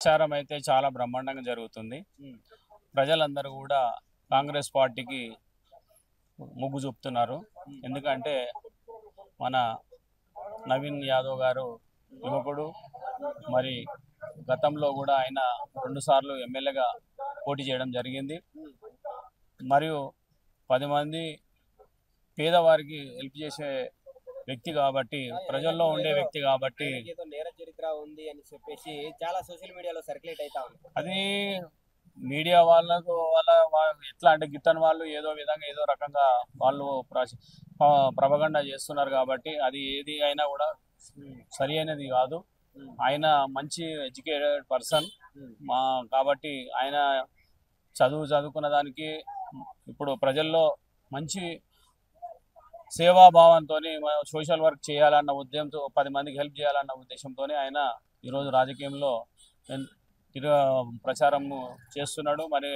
ప్రచారం అయితే చాలా బ్రహ్మాండంగా జరుగుతుంది. ప్రజలందరూ కూడా కాంగ్రెస్ పార్టీకి మొగ్గు చూపుతున్నారు. ఎందుకంటే మన నవీన్ యాదవ్ గారు యువకుడు, మరి గతంలో కూడా ఆయన 2 సార్లు ఎమ్మెల్యేగా పోటీ చేయడం జరిగింది. మరియు 10 మంది పేదవారికి హెల్ప్ చేసే వ్యక్తి కాబట్టి, ప్రజల్లో ఉండే వ్యక్తి కాబట్టి ఏదో నేర చరిత్ర ఉంది అని చెప్పేసి చాలా సోషల్ మీడియాలో సర్క్యులేట్ అవుతా ఉంది. అది మీడియా వాళ్ళకు ఎట్లా అంటే గిట్టని వాళ్ళు ఏదో విధంగా ఏదో రకంగా వాళ్ళు ప్రపగండ చేస్తున్నారు కాబట్టి అది ఏది అయినా కూడా సరి అయినది కాదు. ఆయన మంచి ఎడ్యుకేటెడ్ పర్సన్ కాబట్టి ఆయన చదువుకున్న దానికి ఇప్పుడు ప్రజల్లో మంచి సేవాభావంతో సోషల్ వర్క్ చేయాలన్న ఉద్యమంతో 10 మందికి హెల్ప్ చేయాలన్న ఉద్దేశంతో ఆయన ఈరోజు రాజకీయంలో ప్రచారం చేస్తున్నాడు. మరి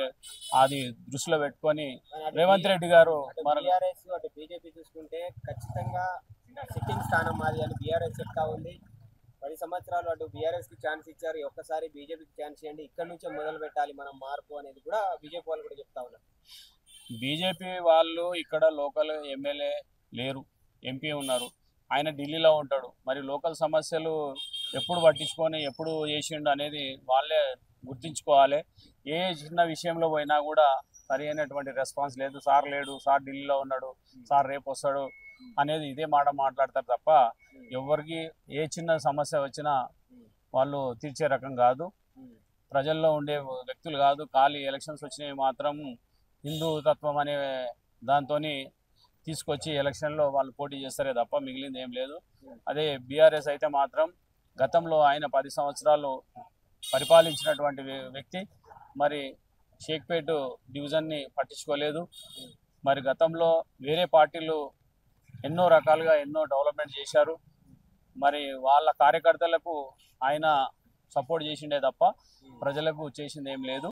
అది దృష్టిలో పెట్టుకొని రేవంత్ రెడ్డి గారు బీఆర్ఎస్ అటు బీజేపీ చూసుకుంటే ఖచ్చితంగా సిట్టింగ్ స్థానం మాది అని బీఆర్ఎస్ చెప్తా ఉంది. 10 సంవత్సరాలు అటు బీఆర్ఎస్ కి ఛాన్స్ ఇచ్చారు, ఒక్కసారి బీజేపీకి ఛాన్స్ ఇవ్వండి, ఇక్కడ నుంచే మొదలు పెట్టాలి మనం మార్పు అనేది కూడా బీజేపీ వాళ్ళు కూడా చెప్తా ఉన్నారు. బీజేపీ వాళ్ళు ఇక్కడ లోకల్ ఎమ్మెల్యే లేరు, ఎంపీ ఉన్నారు, ఆయన ఢిల్లీలో ఉంటాడు. మరి లోకల్ సమస్యలు ఎప్పుడు పట్టించుకొని ఎప్పుడు చేసిండు అనేది వాళ్ళే గుర్తించుకోవాలి. ఏ చిన్న విషయంలో పోయినా కూడా సరి అయినటువంటి రెస్పాన్స్ లేదు. సార్ లేడు, సార్ ఢిల్లీలో ఉన్నాడు, సార్ రేపు వస్తాడు అనేది ఇదే మాట మాట్లాడతారు తప్ప ఎవరికి ఏ చిన్న సమస్య వచ్చినా వాళ్ళు తీర్చే రకం కాదు, ప్రజల్లో ఉండే వ్యక్తులు కాదు. ఖాళీ ఎలక్షన్స్ వచ్చినవి మాత్రం హిందూ తత్వం అనే దాంతో తీసుకొచ్చి ఎలక్షన్లో వాళ్ళు పోటీ చేస్తారే తప్ప మిగిలింది ఏం లేదు. అదే బీఆర్ఎస్ అయితే మాత్రం గతంలో ఆయన 10 సంవత్సరాలు పరిపాలించినటువంటి వ్యక్తి మరి షేక్పేట్ డివిజన్ని పట్టించుకోలేదు. మరి గతంలో వేరే పార్టీలు ఎన్నో రకాలుగా ఎన్నో డెవలప్మెంట్ చేశారు. మరి వాళ్ళ కార్యకర్తలకు ఆయన సపోర్ట్ చేసిండే తప్ప ప్రజలకు చేసింది ఏం లేదు.